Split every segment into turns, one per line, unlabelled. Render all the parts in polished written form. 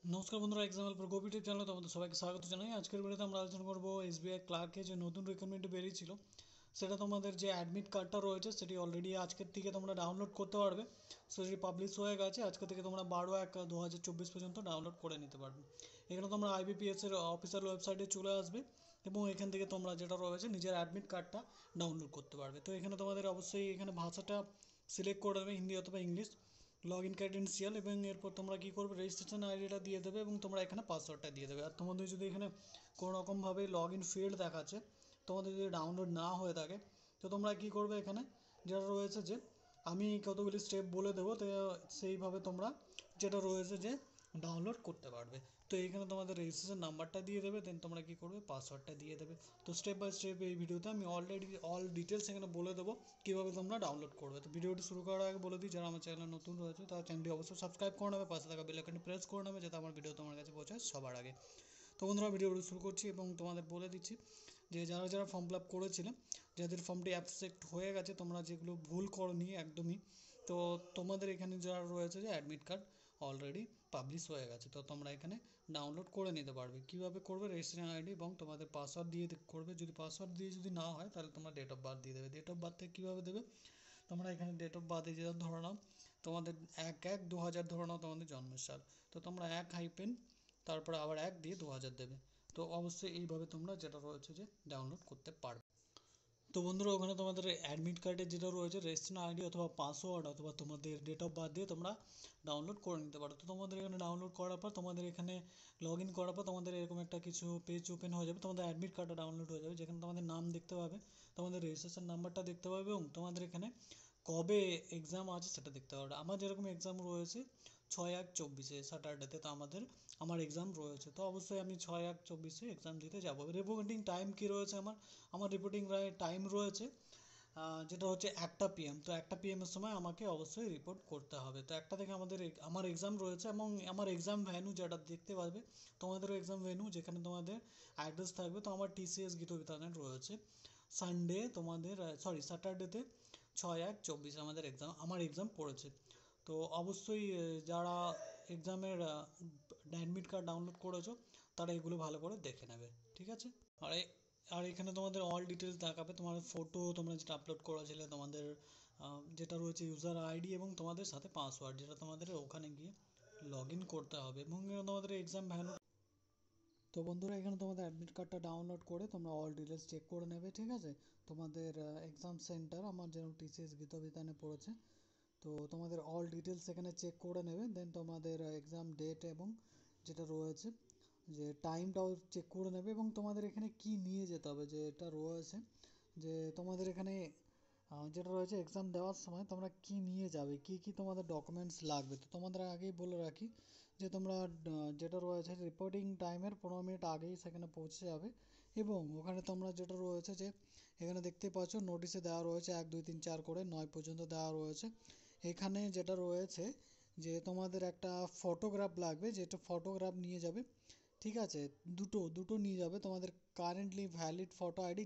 নমস্কার বন্ধুরা, example for Gopi tube চ্যানেলে তোমাদের সবাইকে স্বাগত জানাই। আজকের ভিডিওতে আমরা আলোচনা করব এসবিআই ক্লার্কের যে নতুন রিক্রুটমেন্ট বেরিয়েছিল, সেটা তোমাদের যে অ্যাডমিট কার্ডটা রয়েছে সেটি অলরেডি আজকের থেকে তোমরা ডাউনলোড করতে পারবে। সেটি পাবলিশ হয়ে গেছে, আজকে থেকে তোমরা 12/1/2024 পর্যন্ত ডাউনলোড করে নিতে পারবে। এখানে তোমরা আইবিপিএস এর অফিসিয়াল ওয়েবসাইটে চলে আসবে এবং এখান থেকে তোমরা যেটা রয়েছে নিজের অ্যাডমিট কার্ডটা ডাউনলোড করতে পারবে। তো এখানে তোমাদের অবশ্যই এখানে ভাষাটা সিলেক্ট করে দেবে, হিন্দি অথবা ইংলিশ, লগ ইন ক্রেডেনশিয়াল, এবং এরপর তোমরা কী করবে, রেজিস্ট্রেশন আইডিটা দিয়ে দেবে এবং তোমরা এখানে পাসওয়ার্ডটা দিয়ে দেবে। আর তোমাদের যদি এখানে কোনো রকমভাবে লগ ইন ফেল্ড দেখাচ্ছে, তোমাদের যদি ডাউনলোড না হয়ে থাকে, তো তোমরা কী করবে, এখানে যেটা রয়েছে যে আমি কতগুলি স্টেপ বলে দেবো, তো সেইভাবে তোমরা যেটা রয়েছে যে ডাউনলোড করতে পারবে। তো এইখানে তোমাদের রেজিস্ট্রেশন নাম্বারটা দিয়ে দেবে, দেন তোমরা কী করবে, পাসওয়ার্ডটা দিয়ে দেবে। তো স্টেপ বাই স্টেপ এই ভিডিওতে আমি অলরেডি অল ডিটেলস এখানে বলে দেবো কীভাবে তোমরা ডাউনলোড করবে। তো ভিডিওটি শুরু করার আগে বলে দিই, যারা আমার চ্যানেলে নতুন রয়েছে তারা চ্যানেলটি অবশ্যই সাবস্ক্রাইব করে নেবে, পাশে থাকা বেল আইকনটি প্রেস করে নেবে যাতে আমার ভিডিও তোমার কাছে পৌঁছায় সবার আগে। তো বন্ধুরা, ভিডিওটি শুরু করছি এবং তোমাদের বলে দিচ্ছি যে যারা যারা ফর্ম ফিল আপ করেছিলেন, যাদের ফর্মটি অ্যাবসেক্ট হয়ে গেছে, তোমরা যেগুলো ভুল করনি একদমই, তো তোমাদের এখানে যারা রয়েছে যে অ্যাডমিট কার্ড অলরেডি পাবলিশ হয়ে গেছে, তো তোমরা এখানে ডাউনলোড করে নিতে পারবে। কীভাবে করবে, রেজিস্ট্রেশন আইডি এবং তোমাদের পাসওয়ার্ড দিয়ে করবে। যদি পাসওয়ার্ড দিয়ে যদি না হয়, তাহলে তোমরা ডেট অফ বার্থ দিয়ে দেবে। ডেট অফ বার্থে কীভাবে দেবে, তোমরা এখানে ডেট অফ বার্থে যেটা ধরে নাও, তোমাদের 1/1/2000 ধরে নাও তোমাদের জন্মের সাল, তো তোমরা 1 তারপরে আবার 1 দিয়ে 2000 দেবে। তো অবশ্যই এইভাবে তোমরা যেটা রয়েছে যে ডাউনলোড করতে পারবে। তো বন্ধুরা, ওখানে তোমাদের অ্যাডমিট কার্ডের যেটা রয়েছে রেজিস্ট্রেশন আইডি অথবা পাসওয়ার্ড অথবা তোমাদের ডেট অফ বার্থ দিয়ে তোমরা ডাউনলোড করে নিতে পারো। তো তোমাদের এখানে ডাউনলোড করার পর, তোমাদের এখানে লগ ইন করার পর তোমাদের এরকম একটা কিছু পেজ ওপেন হয়ে যাবে। তোমাদের অ্যাডমিট কার্ডটা ডাউনলোড হয়ে যাবে, যেখানে তোমাদের নাম দেখতে পাবে, তোমাদের রেজিস্ট্রেশন নাম্বারটা দেখতে পাবে এবং তোমাদের এখানে কবে এক্সাম আছে সেটা দেখতে পাবে। আমার যেরকম এক্সাম রয়েছে 6/1/24 স্যাটারডেতে, তো আমার এক্সাম রয়েছে, তো অবশ্যই আমি 6/1/24 এক্সাম দিতে যাবো। রিপোর্টিং টাইম কী রয়েছে, আমার রিপোর্টিং টাইম রয়েছে যেটা হচ্ছে 1টা PM। তো 1টা PM এর সময় আমাকে অবশ্যই রিপোর্ট করতে হবে। তো 1টা থেকে আমার এক্সাম রয়েছে এবং আমার এক্সাম ভ্যানু যেটা দেখতে পারবে, তোমাদেরও এক্সাম ভ্যানু যেখানে তোমাদের অ্যাড্রেস থাকবে। তো আমার TCS গীত বিতানের রয়েছে সানডে, তোমাদের স্যাটারডেতে 6/1/24 আমার এক্সাম পড়েছে। তো অবশ্যই যারা এক্সামের অ্যাডমিট কার্ড ডাউনলোড করেছো, তারা এগুলো ভালো করে দেখে নেবে, ঠিক আছে। আর আর এখানে তোমাদের অল ডিটেলস দেখাবে, তোমার ফটো তোমরা যেটা আপলোড করেছিলে, তোমাদের যেটা রয়েছে ইউজার আইডি এবং তোমাদের সাথে পাসওয়ার্ড, যেটা তোমাদের ওখানে গিয়ে লগ ইন করতে হবে, এবং তোমাদের এক্সাম ভ্যালু। তো বন্ধুরা, এখানে তোমাদের অ্যাডমিট কার্ডটা ডাউনলোড করে তোমরা অল ডিটেলস চেক করে নেবে, ঠিক আছে। তোমাদের এক্সাম সেন্টার আমার যেরকম TCS গীত বিতানে পড়েছে, তো তোমাদের অল ডিটেলস এখানে চেক করে নেবে। দেন তোমাদের এক্সাম ডেট এবং যেটা রয়েছে যে টাইমটাও চেক করে নেবে, এবং তোমাদের এখানে কি নিয়ে যেতে হবে, যে এটা রয়েছে যে তোমাদের এখানে যেটা রয়েছে এক্সাম দেওয়ার সময় তোমরা কি নিয়ে যাবে, কি কি তোমাদের ডকুমেন্টস লাগবে। তো তোমাদের আগেই বলে রাখি যে তোমরা যেটা রয়েছে রিপোর্টিং টাইমের 15 মিনিট আগেই সেখানে পৌঁছে যাবে, এবং ওখানে তোমরা যেটা রয়েছে যে এখানে দেখতে পাচ্ছ নোটিশে দেওয়া রয়েছে 1 2 3 4 করে 9 পর্যন্ত দেওয়া রয়েছে। এখানে যেটা রয়েছে যে তোমাদের একটা ফটোগ্রাফ লাগবে, যেটা ফটোগ্রাফ নিয়ে যাবে, ঠিক আছে। দুটো দুটো নিয়ে যাবে, তোমাদের কারেন্টলি ভ্যালিড ফটো আইডি,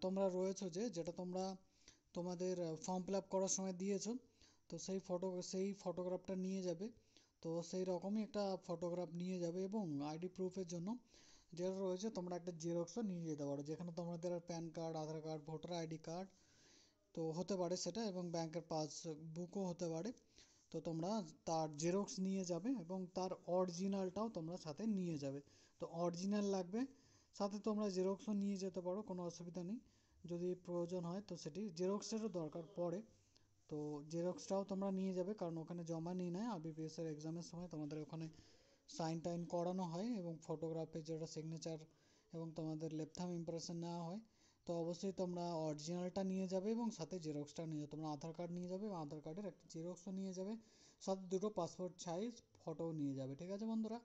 তোমরা রয়েছো যেটা তোমরা তোমাদের ফর্ম ফিল আপ করার সময় দিয়েছো, তো সেই ফটোগ্রাফটা নিয়ে যাবে। তো সেই রকমই একটা ফটোগ্রাফ নিয়ে যাবে, এবং আইডি প্রুফের জন্য যেটা রয়েছে তোমরা একটা জেরক্সও নিয়ে যেতে পারো, যেখানে তোমাদের প্যান কার্ড, আধার কার্ড, ভোটার আইডি কার্ড তো হতে পারে সেটা, এবং ব্যাংকের পাসবুকও হতে পারে। তো তোমরা তার জেরক্স নিয়ে যাবে এবং তার অরিজিনালটাও তোমরা সাথে নিয়ে যাবে। তো অরিজিনাল লাগবে, সাথে তোমরা জেরক্সও নিয়ে যেতে পারো, কোনো অসুবিধা নেই। যদি প্রয়োজন হয় তো সেটি জেরক্সেরও দরকার পড়ে, তো জেরক্সটাও তোমরা নিয়ে যাবে, কারণ ওখানে জমা নিয়ে নেয় IBPS এর এক্সামের সময়, তোমাদের ওখানে সাইন টাইন করানো হয় এবং ফটোগ্রাফে যেটা সিগনেচার এবং তোমাদের লেফট থাম্ব ইমপ্রেশন নেওয়া হয়। তো অবশ্যই তোমরা অরিজিনালটা নিয়ে যাবে এবং সাথে জেরক্সটা নিয়ে যাবে। তোমরা আধার কার্ড নিয়ে যাবে এবং আধার কার্ডের একটা জেরক্সও নিয়ে যাবে, সাথে দুটো পাসপোর্ট সাইজ ফটোও নিয়ে যাবে, ঠিক আছে বন্ধুরা।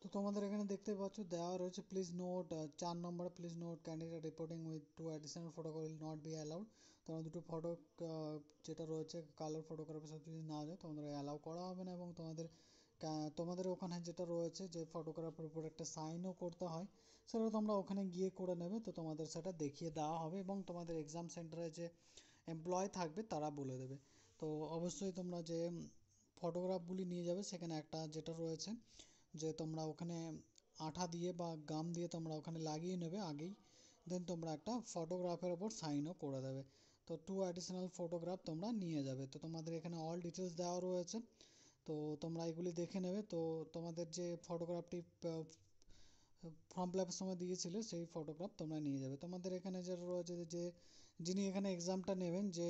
তো তোমাদের এখানে দেখতে পাচ্ছ দেওয়া রয়েছে প্লিজ নোট 4 নম্বরে, please note candidate reporting with 2 additional photo will not be allowed. তোমরা দুটো ফটো যেটা রয়েছে কালার ফটোগ্রাফের সাথে যদি না যায়, তোমাদের অ্যালাউ করা হবে না, এবং তোমাদের ওখানে যেটা রয়েছে যে ফটোগ্রাফের উপর একটা সাইনও করতে হয়, সেটা তোমরা ওখানে গিয়ে করে নেবে। তো তোমাদের সেটা দেখিয়ে দেওয়া হবে এবং তোমাদের এক্সাম সেন্টারে যে এমপ্লয় থাকবে তারা বলে দেবে। তো অবশ্যই তোমরা যে ফটোগ্রাফগুলি নিয়ে যাবে, সেখানে একটা যেটা রয়েছে যে তোমরা ওখানে আঠা দিয়ে বা গাম দিয়ে তোমরা ওখানে লাগিয়ে নেবে আগেই, দেন তোমরা একটা ফটোগ্রাফের ওপর সাইনও করে দেবে। তো 2 অ্যাডিশনাল ফটোগ্রাফ তোমরা নিয়ে যাবে। তো তোমাদের এখানে অল ডিটেলস দেওয়া রয়েছে, তো তোমরা এগুলি দেখে নেবে। তো তোমাদের যে ফটোগ্রাফটি ফর্ম ফিল আপের সময় দিয়েছিলে সেই ফটোগ্রাফ তোমরা নিয়ে যাবে। তোমাদের এখানে যেটা রয়েছে যে যিনি এখানে এক্সামটা নেবেন যে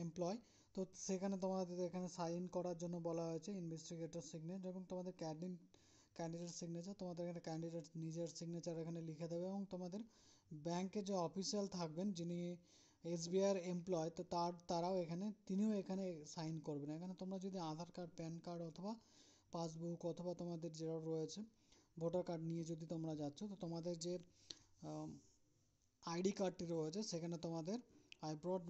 এমপ্লয়, তো সেখানে তোমাদের এখানে সাইন করার জন্য বলা হয়েছে ইনভেস্টিগেটর সিগনেচার এবং তোমাদের ক্যান্ডিডেট সিগনেচার। তোমাদের এখানে ক্যান্ডিডেট নিজের সিগনেচার এখানে লিখে দেবে এবং তোমাদের ব্যাংকে যে অফিসিয়াল থাকবেন যিনি এসবিআইয়ের এমপ্লয়, তো তারাও এখানে তিনিও এখানে সাইন করবেন। এখানে তোমরা যদি আধার কার্ড, প্যান কার্ড অথবা পাসবুক অথবা তোমাদের যেটা রয়েছে ভোটার কার্ড নিয়ে যদি তোমরা যাচ্ছ, তো তোমাদের যে আইডি কার্ডটি রয়েছে সেখানে তোমাদের I brought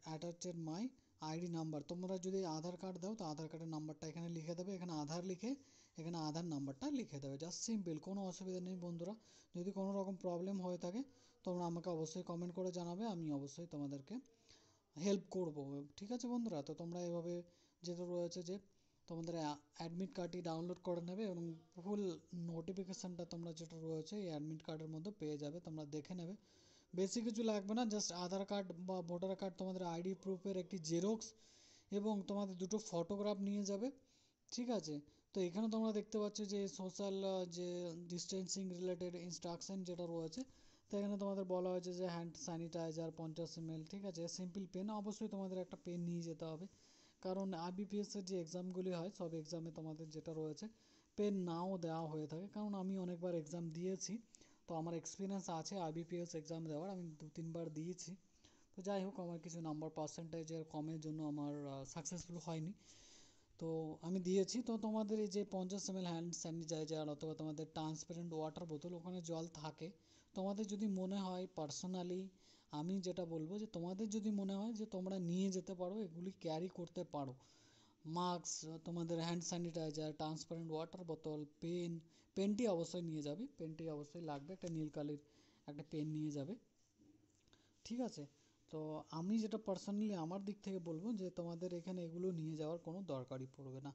attached my ID number, তোমরা যদি আধার কার্ড দাও তো আধার কার্ডের নাম্বারটা এখানে লিখে দেবে, এখানে আধার লিখে এখানে আধার নাম্বারটা লিখে দেবে। জাস্ট সিম্পল, কোনো অসুবিধা নেই বন্ধুরা। যদি কোনো রকম প্রবলেম হয়ে থাকে তোমরা আমাকে অবশ্যই কমেন্ট করে জানাবে, আমি অবশ্যই তোমাদেরকে হেল্প করব। ঠিক আছে বন্ধুরা, তো তোমরা এভাবে যেটা রয়েছে যে তোমাদের অ্যাডমিট কার্ডটি ডাউনলোড করে নেবে এবং ফুল নোটিফিকেশানটা তোমরা যেটা রয়েছে এই অ্যাডমিট কার্ডের মধ্যে পেয়ে যাবে, তোমরা দেখে নেবে। বেশি কিছু লাগবে না, জাস্ট আধার কার্ড বা ভোটার কার্ড, তোমাদের আইডি প্রুফের একটি জেরক্স এবং তোমাদের দুটো ফটোগ্রাফ নিয়ে যাবে। ঠিক আছে, তো এখানে তোমরা দেখতে পাচ্ছ যে সোশ্যাল যে ডিস্টেন্সিং রিলেটেড ইনস্ট্রাকশন যেটা রয়েছে, তো এখানে তোমাদের বলা হয়েছে যে হ্যান্ড স্যানিটাইজার 50 ml। ঠিক আছে, সিম্পল পেন, অবশ্যই তোমাদের একটা পেন নিয়ে যেতে হবে, কারণ আইবিপিএসের যে এক্সামগুলি হয় সব এক্সামে তোমাদের যেটা রয়েছে পেন নাও দেওয়া হয়ে থাকে, কারণ আমি অনেকবার এক্সাম দিয়েছি, তো আমার এক্সপিরিয়েন্স আছে আইবিপিএস এক্সাম দেওয়ার, আমি 2-3 বার দিয়েছি। তো যাই হোক, আমার কিছু নাম্বার পার্সেন্টেজের কমের জন্য আমার সাকসেসফুল হয়নি, তো আমি দিয়েছি। তো তোমাদের এই যে 50 ml হ্যান্ড স্যানিটাইজার অথবা তোমাদের ট্রান্সপারেন্ট ওয়াটার বোতল, ওখানে জল থাকে। তোমাদের যদি মনে হয় পার্সোনালি, আমি যেটা বলবো যে তোমাদের যদি মনে হয় যে তোমরা নিয়ে যেতে পারো, এগুলি ক্যারি করতে পারো। মাস্ক, তোমাদের হ্যান্ড স্যানিটাইজার, ট্রান্সপারেন্ট ওয়াটার বোতল, পেনটি অবশ্যই নিয়ে যাবে, পেনটি অবশ্যই লাগবে, একটা নীল কালির একটা পেন নিয়ে যাবে। ঠিক আছে, তো আমি যেটা পার্সোনালি আমার দিক থেকে বলবো যে তোমাদের এখানে এগুলো নিয়ে যাওয়ার কোনো দরকারই পড়বে না।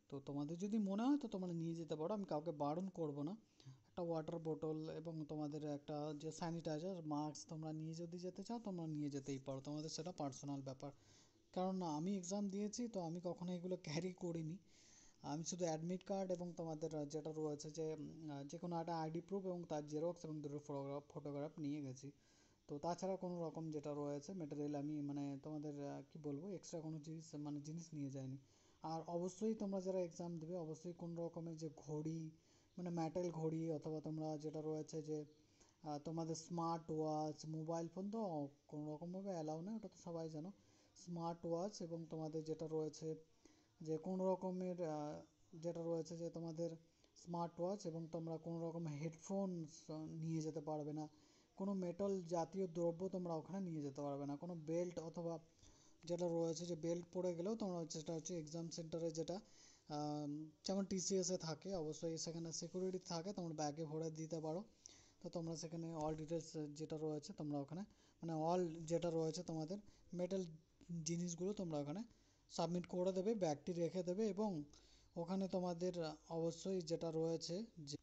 তো তোমাদের যদি মনে হয় তো তোমরা নিয়ে যেতে পারো, আমি কাউকে বারণ করব না। একটা ওয়াটার বোতল এবং তোমাদের একটা যে স্যানিটাইজার, মাস্ক তোমরা নিয়ে যদি যেতে চাও তোমরা নিয়ে যেতেই পারো, তোমাদের সেটা পার্সোনাল ব্যাপার। কারণ আমি এক্সাম দিয়েছি তো আমি কখনো এগুলো ক্যারি করিনি, আমি শুধু অ্যাডমিট কার্ড এবং তোমাদের যেটা রয়েছে যে যে কোনো একটা আইডি প্রুফ এবং তার জেরক্স এবং দুটো ফটোগ্রাফ নিয়ে গেছি। তো তাছাড়া কোনো রকম যেটা রয়েছে ম্যাটেরিয়াল আমি মানে তোমাদের কি বলবো এক্সট্রা কোনো জিনিস নিয়ে যাইনি। আর অবশ্যই তোমরা যারা এক্সাম দেবে অবশ্যই কোনো রকমের যে ঘড়ি, মানে মেটাল ঘড়ি অথবা তোমরা যেটা রয়েছে যে তোমাদের স্মার্ট ওয়াচ, মোবাইল ফোন তো কোনো রকমভাবে অ্যালাউ নেই, ওটা তো সবাই জানো। স্মার্ট ওয়াচ এবং তোমাদের যেটা রয়েছে যে কোনো রকমের যেটা রয়েছে যে তোমাদের স্মার্ট ওয়াচ এবং তোমরা কোনো রকম হেডফোনস নিয়ে যেতে পারবে না, কোনো মেটাল জাতীয় দ্রব্য তোমরা ওখানে নিয়ে যেতে পারবে না, কোনো বেল্ট অথবা যেটা রয়েছে যে বেল্ট পরে গেলেও তোমরা যেটা হচ্ছে এক্সাম সেন্টারে যেটা যেমন টিসিএসে থাকে অবশ্যই সেখানে সিকিউরিটি থাকে, তোমরা ব্যাগে ভরে দিতে পারো। তো তোমরা সেখানে অল ডিটেলস যেটা রয়েছে তোমরা ওখানে মানে অল যেটা রয়েছে তোমাদের মেটাল জিনিসগুলো তোমরা ওখানে সাবমিট করে দেবে, ব্যাগটি রেখে দেবে এবং ওখানে তোমাদের অবশ্যই যেটা রয়েছে যে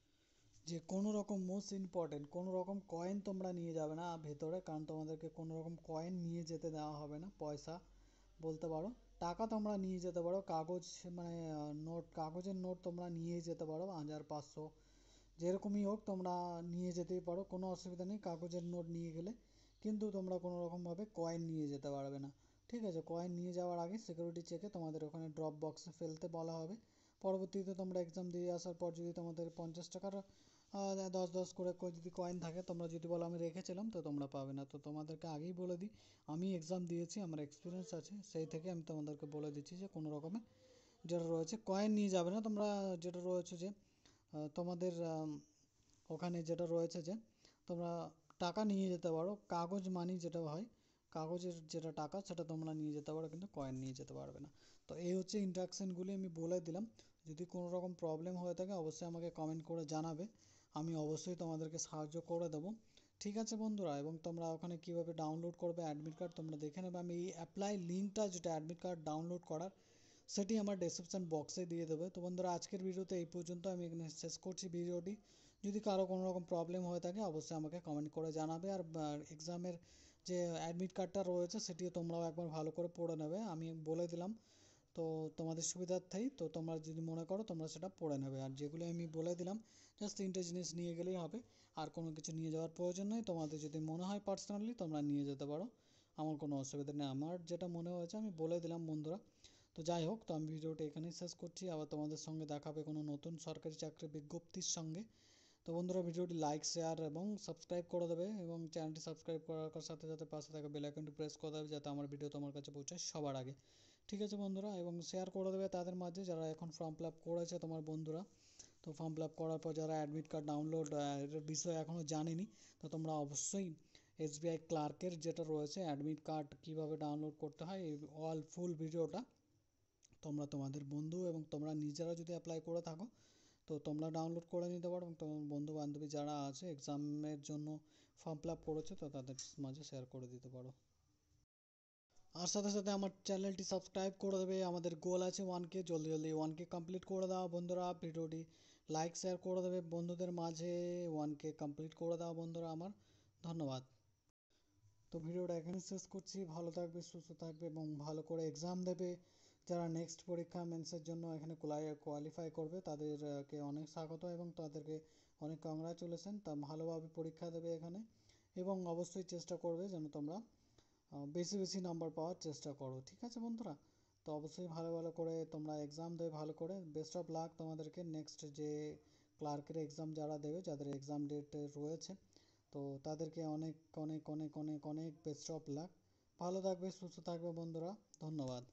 যে কোনো রকম মোস্ট ইম্পর্টেন্ট কোনো রকম কয়েন তোমরা নিয়ে যাবে না ভেতরে, কারণ তোমাদেরকে কোনো রকম কয়েন নিয়ে যেতে দেওয়া হবে না, পয়সা বলতে পারো, টাকা তোমরা নিয়ে যেতে পারো, কাগজ মানে নোট, কাগজের নোট তোমরা নিয়ে যেতে পারো 1000, 500 যেরকমই হোক তোমরা নিয়ে যেতেই পারো, কোনো অসুবিধা নেই কাগজের নোট নিয়ে গেলে, কিন্তু তোমরা কোনো রকমভাবে কয়েন নিয়ে যেতে পারবে না। ঠিক আছে, কয়েন নিয়ে যাওয়ার আগে সিকিউরিটি চেকে তোমাদের ওখানে ড্রপ বক্সে ফেলতে বলা হবে। পরবর্তীতে তোমরা এক্সাম দিয়ে আসার পর যদি তোমাদের 50 টাকার 10 10 করে যদি কয়েন থাকে, তোমরা যদি বলো আমি রেখেছিলাম, তো তোমরা পাবে না। তো তোমাদেরকে আগেই বলে দিই, আমি এক্সাম দিয়েছি, আমার এক্সপিরিয়েন্স আছে, সেই থেকে আমি তোমাদেরকে বলে দিচ্ছি যে কোনো রকমের যেটা রয়েছে কয়েন নিয়ে যাবে না তোমরা। যেটা রয়েছে যে তোমাদের ওখানে যেটা রয়েছে যে তোমরা টাকা নিয়ে যেতে পারো, কাগজ মানি যেটা হয়, কাগজের যেটা টাকা সেটা তোমরা নিয়ে যেতে পারো, কিন্তু কয়েন নিয়ে যেতে পারবে না। তো এই হচ্ছে ইন্ডাকশানগুলি আমি বলে দিলাম। যদি কোনো রকম প্রবলেম হয়ে থাকে অবশ্যই আমাকে কমেন্ট করে জানাবে, আমি অবশ্যই তোমাদেরকে সাহায্য করে দেবো। ঠিক আছে বন্ধুরা, এবং তোমরা ওখানে কীভাবে ডাউনলোড করবে অ্যাডমিট কার্ড তোমরা দেখে নেবে, আমি এই অ্যাপ্লাই লিঙ্কটা যেটা অ্যাডমিট কার্ড ডাউনলোড করার সেটি আমার ডেসক্রিপশন বক্সে দিয়ে দেবে। তো বন্ধুরা আজকের ভিডিওতে এই পর্যন্ত, আমি এখানে শেষ করছি ভিডিওটি। যদি কারো কোনো রকম প্রবলেম হয়ে থাকে অবশ্যই আমাকে কমেন্ট করে জানাবে। আর এক্সামের যে অ্যাডমিট কার্ডটা রয়েছে সেটিও তোমরাও একবার ভালো করে পড়ে নেবে, আমি বলে দিলাম। তো তোমাদের সুবিধার্থেই তো তোমরা যদি মনে করো তোমরা সেটা পড়ে নেবে। আর যেগুলো আমি বলে দিলাম জাস্ট 3টে জিনিস নিয়ে গেলেই হবে, আর কোনো কিছু নিয়ে যাওয়ার প্রয়োজন নেই। তোমাদের যদি মনে হয় পার্সোনালি তোমরা নিয়ে যেতে পারো, আমার কোনো অসুবিধা নেই। আমার যেটা মনে হয়েছে আমি বলে দিলাম বন্ধুরা। তো যাই হোক, তো আমি ভিডিওটা এখানেই শেষ করছি। আবার তোমাদের সঙ্গে দেখা হবে কোনো নতুন সরকারি চাকরির বিজ্ঞপ্তির সঙ্গে। তো বন্ধুরা ভিডিওটি লাইক, শেয়ার এবং সাবস্ক্রাইব করে দেবে, এবং চ্যানেলটি সাবস্ক্রাইব করার সাথে সাথে পাশে থাকা বেল আইকনটি প্রেস করে দেবে, যাতে আমার ভিডিও তোমার কাছে পৌঁছায় সবার আগে। ঠিক আছে বন্ধুরা, এবং শেয়ার করে দেবে তাদের মাঝে যারা এখন ফর্ম ফিল আপ করেছে তোমার বন্ধুরা। তো ফর্ম ফিল আপ করার পর যারা অ্যাডমিট কার্ড ডাউনলোড এর বিষয়ে এখনও জানেনি, তো তোমরা অবশ্যই এসবিআই ক্লার্কের যেটা রয়েছে অ্যাডমিট কার্ড কীভাবে ডাউনলোড করতে হয় এই অল ফুল ভিডিওটা তোমরা তোমাদের বন্ধু এবং তোমরা নিজেরা যদি অ্যাপ্লাই করে থাকো তো তোমরা ডাউনলোড করে নিতে পারো, এবং তোমার বন্ধু বান্ধবী যারা আছে এক্সামের জন্য ফর্ম ফিল আপ করেছে তো তাদের মাঝে শেয়ার করে দিতে পারো। আর সাথে সাথে আমার চ্যানেলটি সাবস্ক্রাইব করে দেবে। আমাদের গোল আছে 1K, জলদি জলদি 1K কমপ্লিট করে দাও বন্ধুরা। ভিডিওটি লাইক শেয়ার করে দেবে বন্ধুদের মাঝে। 1K কমপ্লিট করে দাও বন্ধুরা আমার। ধন্যবাদ। তো ভিডিওটা এখানে শেষ করছি। ভালো থাকবে, সুস্থ থাকবে এবং ভালো করে এক্সাম দেবে। যারা নেক্সট পরীক্ষা মেন্সের জন্য এখানে কোয়ালিফাই করবে তাদেরকে অনেক স্বাগত এবং তাদেরকে অনেক কংগ্রাচুলেশন। তা ভালোভাবে পরীক্ষা দেবে এখানে, এবং অবশ্যই চেষ্টা করবে যেন তোমরা বেশি বেশি নাম্বার পাওয়ার চেষ্টা করো। ঠিক আছে বন্ধুরা, তো অবশ্যই ভালো ভালো করে তোমরা এক্সাম দেবে ভালো করে। বেস্ট অফ লাক তোমাদেরকে নেক্সট যে ক্লার্কের এক্সাম যারা দেবে, যাদের এক্সাম ডেট রয়েছে, তো তাদেরকে অনেক অনেক অনেক অনেক অনেক বেস্ট অফ লাক। ভালো থাকবে, সুস্থ থাকবে বন্ধুরা। ধন্যবাদ।